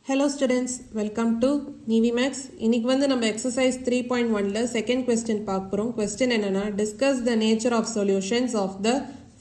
Hello students, welcome to NiveMaths. இன்னைக்கு வந்து நம்ம exercise 3.1ல second question பார்க்க போறோம். Question என்னன்னா discuss the nature of solutions of the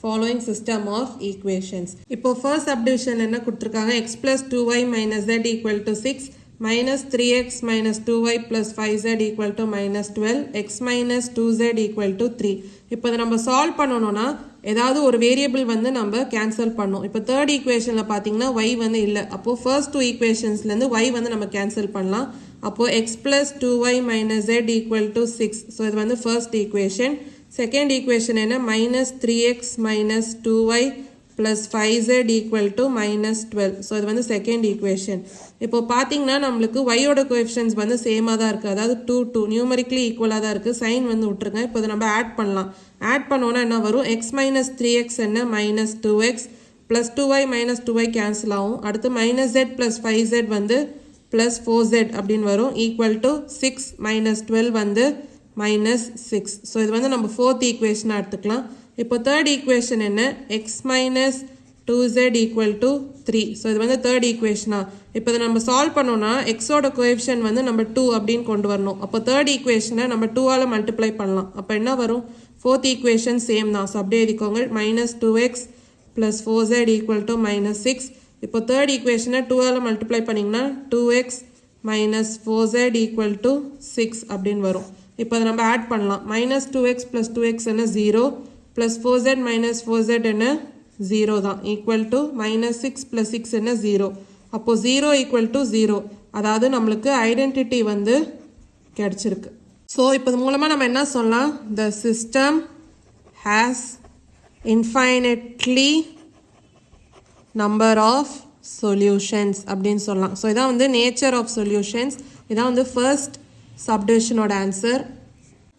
following system of equations. இப்போ first subdivision என்ன கொடுத்திருக்காங்க x plus 2y minus z equal to 6 minus 3x minus 2y plus 5z equal to minus 12 x minus 2z equal to 3. இப்போ இதை நம்ம solve பண்ணணும்னா ஏதாவது ஒரு variable வந்து நம்ம கேன்சல் பண்ணோம். இப்போ தேர்ட் ஈக்குவேஷன்ல பாத்தீங்கன்னா y வந்து இல்ல. அப்போ ஃபர்ஸ்ட் டூ ஈக்குவேஷன்ஸ்ல இருந்து y வந்து நம்ம கேன்சல் பண்ணலாம். அப்போ x plus 2y minus z equal to 6. So இது வந்து ஃபர்ஸ்ட் ஈக்குவேஷன். செகண்ட் ஈக்குவேஷன் என்ன minus 3x minus 2y plus 5z equal to minus 12. So இது வந்து செகண்ட் ஈக்குவேஷன். இப்போ பார்த்தீங்கன்னா நம்மளுக்கு y-ஓட கோஎஃபிஷியன்ட்ஸ் வந்து சேமாக தான் இருக்குது. அதாவது 2 நியூமரிக்கலி ஈக்குவலாக தான் இருக்குது. சைன் வந்து விட்டுருங்க. இப்போ இதை நம்ம ஆட் பண்ணலாம். ஆட் பண்ணோன்னா என்ன வரும்? x minus 3x என்ன minus 2x plus 2y minus 2y cancel ஆகும். அடுத்து minus z plus 5z வந்து plus 4z அப்படின்னு வரும். ஈக்குவல் டு 6 minus 12 வந்து minus 6. ஸோ இது வந்து நம்ம ஃபோர்த் ஈக்குவேஷனாக எடுத்துக்கலாம். இப்போ தேர்ட் ஈக்குவேஷன் என்ன? x minus 2z equal to 3. So இது வந்து தேர்ட் ஈக்குவேஷனா. இப்போ இதை நம்ம சால்வ் பண்ணோம்னா எக்ஸோட கோஎஃபிஷியன்ட் வந்து நம்ம 2 அப்படின்னு கொண்டு வரணும். அப்போ தேர்ட் ஈக்குவேஷனை நம்ம 2ஆல் மல்டிப்ளை பண்ணலாம். அப்போ என்ன வரும்? ஃபோர்த் ஈக்குவேஷன் சேம் தான். ஸோ அப்படியே எழுதிக்கோங்க. minus 2x plus 4z equal to minus 6. இப்போ தேர்ட் ஈக்குவேஷனை 2ஆல் மல்டிப்ளை பண்ணிங்கன்னா 2x minus 4z equal to 6 அப்படின்னு வரும். இப்போ அதை நம்ம ஆட் பண்ணலாம். minus 2x plus 2x என்ன 0 plus 4z minus 4z என்ன 0 தான். equal to minus 6 plus 6 என்ன 0. அப்போ 0 equal to 0. அதாவது நம்மளுக்கு ஐடென்டிட்டி வந்து கிடைச்சிருக்கு. ஸோ இப்போ இது மூலமாக நம்ம என்ன சொல்லலாம்? The system has infinitely number of solutions அப்படின்னு சொல்லலாம். ஸோ இதான் வந்து nature of solutions. இதான் வந்து ஃபர்ஸ்ட் சப்டிவிஷனோட ஆன்சர்.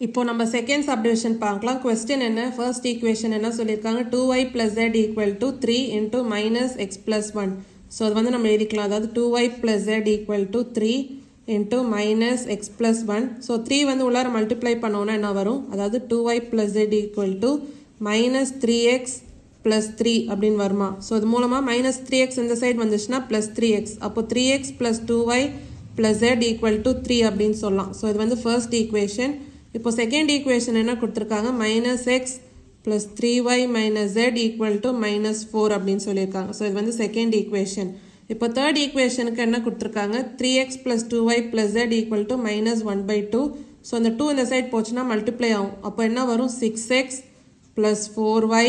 இப்போ நம்ம செகண்ட் சப்டிவிஷன் பார்க்கலாம். கொஸ்டின் என்ன? ஃபர்ஸ்ட் ஈக்குவேஷன் என்ன சொல்லியிருக்காங்க? 2y plus z equal to 3 into minus x plus 1. So அது வந்து நம்ம எழுதிக்கலாம். அதாவது 2y plus z equal to 3 into minus x plus 1. So 3 வந்து உள்ளார மல்டிப்ளை பண்ணோன்னா என்ன வரும்? அதாவது 2y plus z equal to minus 3x plus 3 அப்படின்னு வருமா? ஸோ அது மூலமாக minus 3x இந்த சைடு வந்துச்சுன்னா plus 3x. அப்போ 3x plus 2y plus z equal to 3 அப்படின்னு சொல்லலாம். ஸோ இது வந்து ஃபர்ஸ்ட் ஈக்குவேஷன். இப்போ செகண்ட் ஈக்குவேஷன் என்ன கொடுத்துருக்காங்க? minus x plus 3y minus z equal to minus 4 அப்படின்னு சொல்லியிருக்காங்க. ஸோ இது வந்து செகண்ட் ஈக்குவேஷன். இப்போ தேர்ட் ஈக்குவேஷனுக்கு என்ன கொடுத்துருக்காங்க? 3x plus 2y plus z equal to minus 1/2. So அந்த 2 இந்த சைட் போச்சுன்னா மல்டிப்ளை ஆகும். அப்போ என்ன வரும்? 6x plus 4y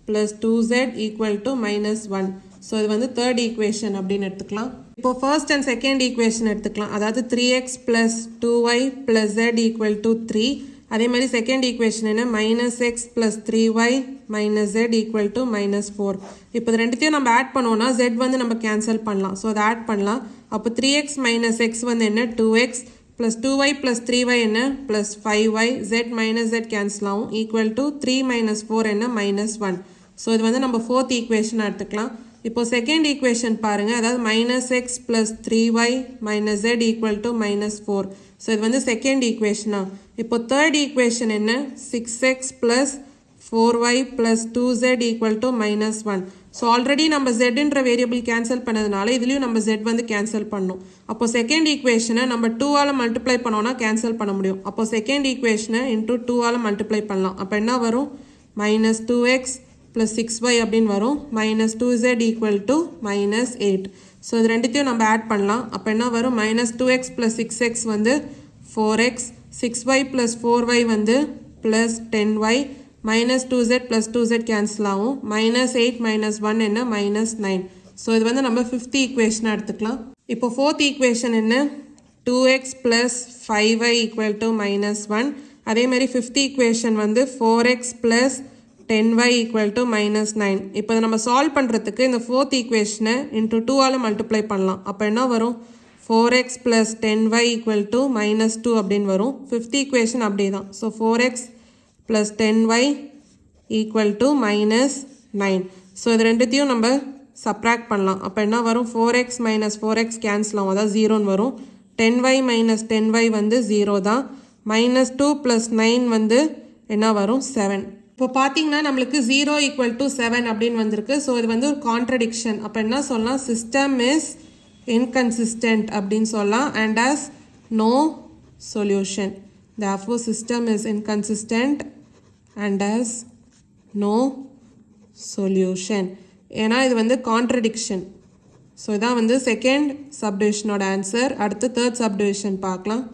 plus 2z equal to minus 1. So இது வந்து தேர்ட் ஈக்குவேஷன் அப்படின்னு எடுத்துக்கலாம். இப்போ ஃபர்ஸ்ட் அண்ட் செகண்ட் ஈக்குவேஷன் எடுத்துக்கலாம். அதாவது 3x plus 2y plus z equal to 3. அதே மாதிரி செகண்ட் ஈக்குவேஷன் என்ன? minus x plus 3y minus z equal to minus 4. இப்போ இது ரெண்டுத்தையும் நம்ம ஆட் பண்ணோம்னா z வந்து நம்ம கேன்சல் பண்ணலாம். ஸோ அதை ஆட் பண்ணலாம். அப்போ 3x minus x வந்து என்ன? 2x plus 2y plus 3y என்ன? plus 5y. z minus z cancel ஆகும். equal to 3 minus 4 என்ன? minus 1. ஸோ இது வந்து நம்ம ஃபோர்த் ஈக்குவேஷன் எடுத்துக்கலாம். இப்போ செகண்ட் ஈக்குவேஷன் பாருங்க. அதாவது minus x plus 3y minus z equal to minus 4. So இது வந்து செகண்ட் ஈக்குவேஷனா. இப்போ தேர்ட் ஈக்குவேஷன் என்ன? 6x plus 4y plus 2z equal to minus 1. So already நம்ம zன்ற வேரியபிள் கேன்சல் பண்ணதுனால இதுலேயும் நம்ம z வந்து கேன்சல் பண்ணணும். அப்போ செகண்ட் ஈக்குவேஷனை நம்ம 2ஆல் மல்டிப்ளை பண்ணோன்னா கேன்சல் பண்ண முடியும். அப்போ செகண்ட் ஈக்குவேஷனை இன்டூ 2ஆல் மல்டிப்ளை பண்ணலாம். அப்போ என்ன வரும்? minus 2x plus 6y அப்படின்னு வரும். minus 2z equal to minus 8. So இது ரெண்டுத்தையும் நம்ம ஆட் பண்ணலாம். அப்போ என்ன வரும்? minus 2x plus 6x வந்து 4x, 6y plus 4y வந்து plus 10y, minus 2z plus 2z cancel ஆகும். minus 8 minus 1 என்ன? minus 9. ஸோ இது வந்து நம்ம ஃபிஃப்த் ஈக்குவேஷனாக எடுத்துக்கலாம். இப்போ ஃபோர்த் ஈக்குவேஷன் என்ன? 2x plus 5y equal to minus 1. அதே மாதிரி ஃபிஃப்த் ஈக்குவேஷன் வந்து 4x plus 10y equal to minus 9. இப்போ நம்ம சால்வ் பண்ணுறதுக்கு இந்த ஃபோர்த் ஈக்குவேஷனை இன்டூ 2ஆல் மல்டிப்ளை பண்ணலாம். அப்போ என்ன வரும்? 4x plus 10y equal to minus 2 அப்படின்னு வரும். ஃபிஃப்த் ஈக்குவேஷன் அப்படியே தான். So 4x plus 10y equal to minus 9. So இது ரெண்டுத்தையும் நம்ம சப்ராக்ட் பண்ணலாம். அப்போ என்ன வரும்? 4x minus 4x கேன்சல் ஆகும். அதாவது 0ன்னு வரும். 10y minus 10y வந்து 0 தான். minus 2 plus 9 வந்து என்ன வரும்? 7. இப்போ பார்த்தீங்கன்னா நம்மளுக்கு 0 equal to 7 அப்படின்னு வந்திருக்கு. ஸோ இது வந்து ஒரு கான்ட்ரடிக்ஷன். அப்போ என்ன சொல்லலாம்? சிஸ்டம் இஸ் inconsistent அப்படின்னு சொல்லலாம் and has no solution. Therefore system is inconsistent and has no solution. ஏன்னா இது வந்து contradiction. ஸோ இதான் வந்து செகண்ட் சப்டிவிஷனோட ஆன்சர். அடுத்து தேர்ட் சப்டிவிஷன் பார்க்கலாம்.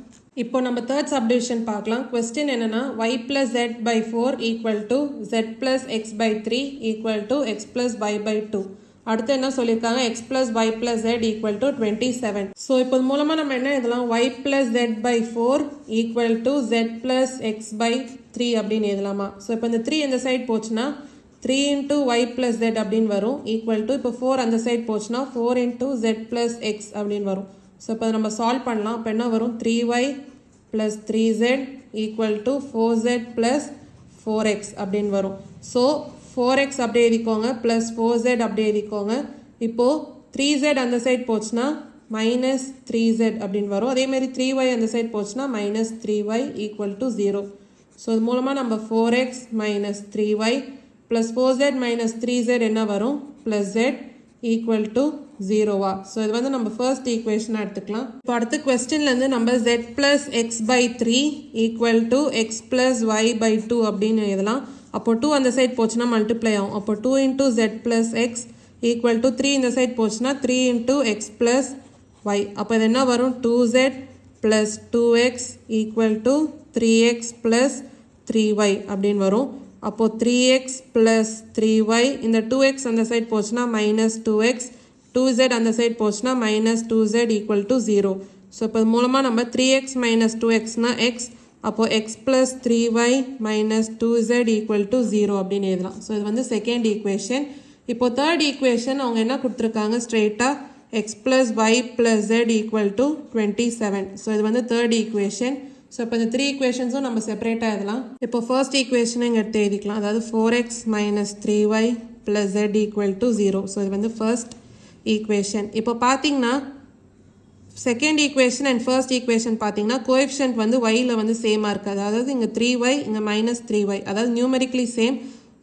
இப்போ நம்ம தேர்ட் சப்டிவிஷன் பார்க்கலாம். கொஸ்டின் என்னன்னா y plus z by 4 equal to z plus x by 3 equal to x plus y by 2. அடுத்து என்ன சொல்லியிருக்காங்க, x plus y plus z equal to 27. So இப்போ மூலமாக நம்ம என்ன எழுதலாம், y plus z by 4 equal to z plus x by 3 அப்படின்னு எழுதலாமா. ஸோ இப்போ இந்த 3 இந்த சைட் போச்சுன்னா 3 into y plus z அப்படின்னு வரும் equal to இப்போ 4 அந்த சைட் போச்சுன்னா 4 into z plus x அப்படின்னு வரும். ஸோ இப்போ நம்ம சால்வ் பண்ணலாம். இப்போ என்ன வரும், 3y plus 3z equal to 4z plus 4x அப்படின்னு வரும். ஸோ 4x அப்படியே எழுதிக்கோங்க plus 4z அப்படியே எழுதிக்கோங்க. இப்போது 3z அந்த சைட் போச்சுன்னா minus 3z அப்படின்னு வரும். அதேமாதிரி 3y அந்த சைட் போச்சுன்னா minus 3y equal to 0. So இது மூலமாக நம்ம 4x minus 3y plus 4z minus 3z என்ன வரும், plus z equal to 0வா. ஸோ இது வந்து நம்ம ஃபர்ஸ்ட் ஈக்குவேஷன் எடுத்துக்கலாம். இப்போ அடுத்த கொஸ்டின்லேருந்து நம்ம z plus x by 3 equal to x plus y by 2 அப்படின்னு எழுதலாம். அப்போ 2 அந்த சைட் போச்சுன்னா மல்டிப்ளை ஆகும். அப்போ 2 into z plus x equal to 3 இந்த சைட் போச்சுன்னா 3 into x plus y. அப்போ இது என்ன வரும், 2z plus 2x equal to 3x plus 3y அப்படின்னு வரும். அப்போ 3x plus 3y இந்த 2x அந்த சைட் போச்சுன்னா minus 2x, 2z அந்த சைட் போச்சுன்னா minus 2z equal to 0. So இப்போ மூலமாக நம்ம 3x minus 2xனா x, அப்போ x plus 3y minus 2z equal to 0 அப்படின்னு எழுதலாம். ஸோ இது வந்து செகண்ட் ஈக்குவேஷன். இப்போ தேர்ட் ஈக்குவேஷன் அவங்க என்ன கொடுத்துருக்காங்க, ஸ்ட்ரெயிட்டாக x plus y plus z equal to 27. So இது வந்து தேர்ட் ஈக்குவேஷன். ஸோ இப்போ இந்த 3 ஈக்குவேஷன்ஸும் நம்ம செப்பரேட்டாக எழுதலாம். இப்போ ஃபர்ஸ்ட் ஈக்குவேஷனை இங்கே எடுத்து எழுதிக்கலாம். அதாவது 4x minus 3y plus z equal to 0. So இது வந்து ஃபர்ஸ்ட் ஈக்குவேஷன். இப்போ பார்த்தீங்கன்னா second equation and first equation பார்த்தீங்கன்னா கோஎஃபிஷியன்ட் வந்து yல வந்து சேமாக இருக்குது. அதாவது இங்கே 3y இங்கே minus 3y, அதாவது நியூமெரிக்கலி சேம்.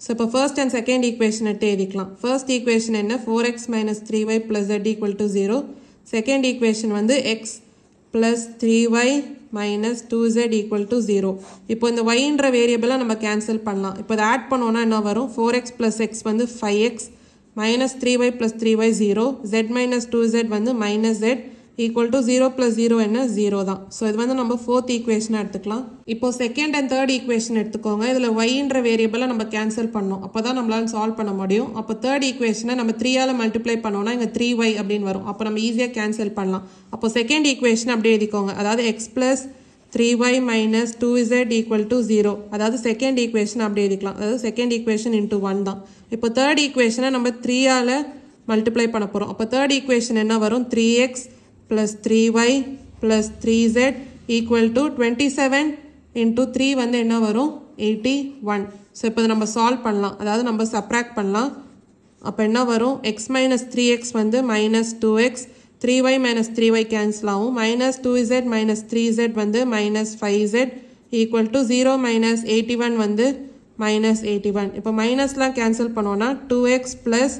ஸோ இப்போ ஃபர்ஸ்ட் அண்ட் செகண்ட் ஈக்குவேஷன் எடுத்து எழுதிக்கலாம். ஃபர்ஸ்ட் ஈக்குவேஷன் என்ன, 4x minus 3y plus z equal to 0. Second equation வந்து x plus 3y minus 2z equal to 0. இப்போ இந்த yன்ற வேரியபிளை நம்ம கேன்சல் பண்ணலாம். இப்போ இதை ஆட் பண்ணோன்னா என்ன வரும், 4x plus x வந்து 5x minus 3y plus 3y 0, z minus 2z வந்து minus z equal to 0 plus 0 என்ன 0 தான். ஸோ இது வந்து நம்ம ஃபோர்த் ஈக்குவேஷனாக எடுத்துக்கலாம். இப்போ செகண்ட் அண்ட் தேர்ட் ஈக்குவேஷன் எடுத்துக்கோங்க. இதில் yன்ற வேரியபிளை நம்ம கேன்சல் பண்ணோம், அப்போ தான் நம்மளால் சால்வ் பண்ண முடியும். அப்போ தேர்ட் ஈக்குவேஷனை நம்ம 3ஆல் மல்டிப்ளை பண்ணோன்னா இங்கே 3y அப்படின்னு வரும். அப்போ நம்ம ஈஸியாக கேன்சல் பண்ணலாம். அப்போ செகண்ட் ஈக்குவேஷன் அப்படியே எழுதிக்கோங்க. அதாவது x plus 3y minus 2z equal to 0. அதாவது செகண்ட் ஈக்குவேஷன் அப்படியே எழுதிக்கலாம். அதாவது செகண்ட் ஈக்குவேஷன் இன்ட்டு 1 தான். இப்போ தேர்ட் ஈக்குவேஷனை நம்ம 3ஆல் மல்டிப்ளை பண்ண போகிறோம். அப்போ தேர்ட் ஈக்குவேஷன் என்ன வரும், 3x plus 3y plus 3z equal to 27 into 3 வந்து என்ன வரும், 81. ஸோ இப்போ நம்ம சால்வ் பண்ணலாம். அதாவது நம்ம சப்ராக்ட் பண்ணலாம். அப்போ என்ன வரும், x minus 3x வந்து minus 2x, 3y minus 3y cancel ஆகும், minus 2z minus 3z வந்து minus 5z equal to 0 minus 81 வந்து minus 81. இப்போ மைனஸ்லாம் கேன்சல் பண்ணோன்னா 2x plus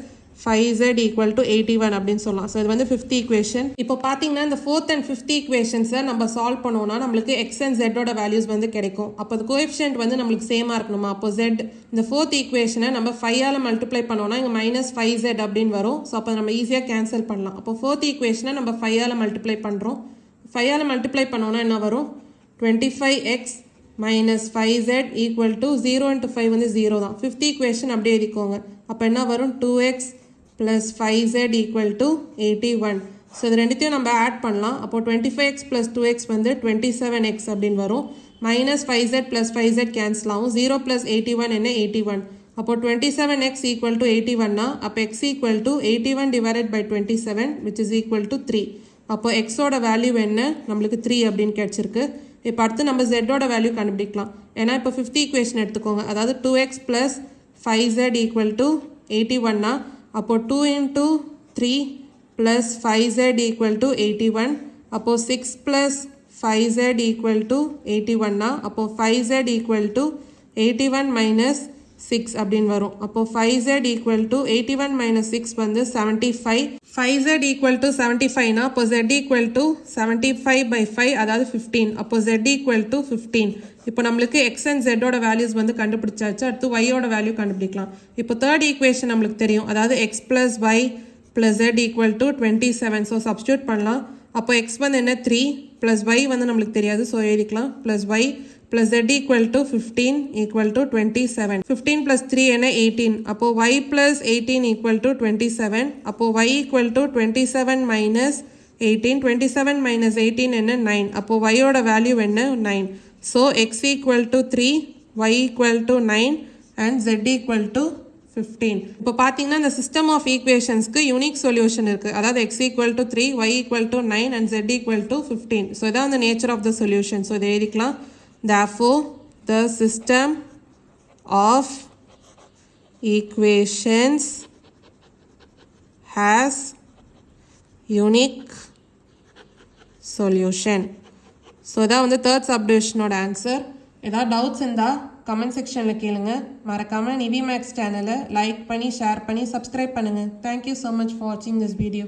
5z equal to 81 அப்படின்னு சொல்லலாம். ஸோ இது வந்து ஃபிஃப்த் ஈக்குவேஷன். இப்போ பார்த்தீங்கன்னா இந்த ஃபோர்த் அண்ட் ஃபிஃப்த் ஈக்குவேஷன்ஸை நம்ம சால்வ் பண்ணோம்னா நம்மளுக்கு x அண்ட் z வேல்யூஸ் வந்து கிடைக்கும். அப்போ அது கோஎஃபிஷியன்ட் வந்து நம்மளுக்கு சேமாக இருக்கணுமா. அப்போ z இந்த ஃபோர்த் ஈக்குவேஷனை நம்ம 5ஆல் மல்டிப்ளை பண்ணோம்னா இங்கே minus 5z அப்படின்னு வரும். ஸோ அப்போ நம்ம ஈஸியாக கேன்சல் பண்ணலாம். அப்போ ஃபோர்த் ஈக்குவேஷனை நம்ம 5ஆல் மல்டிப்ளை பண்ணுறோம். 5ஆல் மல்டிப்ளை பண்ணோன்னா என்ன வரும், 25x minus 5z equal to 0 into 5 வந்து 0 தான். ஃபிஃப்த் ஈக்குவேஷன் அப்படியே எழுதிக்கோங்க. அப்போ என்ன வரும், 2x plus 5z equal to 81. So இது ரெண்டுத்தையும் நம்ம ஆட் பண்ணலாம். அப்போ 25x plus 2x வந்து 27x அப்படின்னு வரும். minus 5z plus 5z cancel ஆகும். 0 plus 81 என்ன 81. அப்போ 27x equal to 81னா அப்போ x equal to 81 divided by 27 which is equal to 3. அப்போ xோட வேல்யூ என்ன, நம்மளுக்கு 3 அப்படின்னு கிடச்சிருக்கு. இப்போ அடுத்து நம்ம zோட வேல்யூ கண்டுபிடிக்கலாம். ஏன்னா இப்போ ஃபிஃப்த் ஈக்குவேஷன் எடுத்துக்கோங்க. அதாவது 2x plus 5z equal to 81னா அப்போ 2 into 3 plus 5z equal to 81. அப்போ 6 plus 5z equal to 81னா அப்போ 5z equal to 81 minus 6 அப்படின்னு வரும். அப்போ 5z equal to 81 minus 6 வந்து 75. 5z equal to 75னா அப்போ z equal to 75 by 5 அதாவது 15. அப்போ z equal to 15. இப்போ நம்மளுக்கு x and z ஓட வேல்யூஸ் வந்து கண்டுபிடிச்சாச்சு. அடுத்து y ஓட வேல்யூ கண்டுபிடிக்கலாம். இப்போ தேர்ட் ஈக்குவேஷன் நம்மளுக்கு தெரியும். அதாவது x plus y plus z equal to 27. So substitute பண்ணலாம். அப்போ x வந்து என்ன 3 plus y வந்து நம்மளுக்கு தெரியாது. ஸோ எழுதிக்கலாம் plus y plus z equal to 15 equal to 27. 15 plus 3 என்ன 18. அப்போ y plus 18 equal to 27. அப்போ y equal to 27 minus 18. 27 minus 18 என்ன 9. அப்போ y ஓட வேல்யூ என்ன 9. So x equal to 3, y equal to 9 and z equal to 15. இப்போ பார்த்தீங்கன்னா இந்த சிஸ்டம் ஆஃப் ஈக்குவேஷன்ஸ்க்கு யூனிக் சொல்யூஷன் இருக்குது. அதாவது x equal to 3, y equal to 9 and z equal to 15. So இதான் அந்த nature of the solution. So இதை எழுதிக்கலாம். Therefore, the system of equations has unique solution. So இதான் வந்து தேர்ட் சப்டிவிஷனோட ஆன்சர். ஏதாவது doubts இருந்தால் கமெண்ட் செக்ஷனில் கேளுங்க. மறக்காமல் NiveMaths சேனலை லைக் பண்ணி ஷேர் பண்ணி சப்ஸ்கிரைப் பண்ணுங்கள். தேங்க்யூ ஸோ மச் ஃபார் வாட்சிங் திஸ் வீடியோ.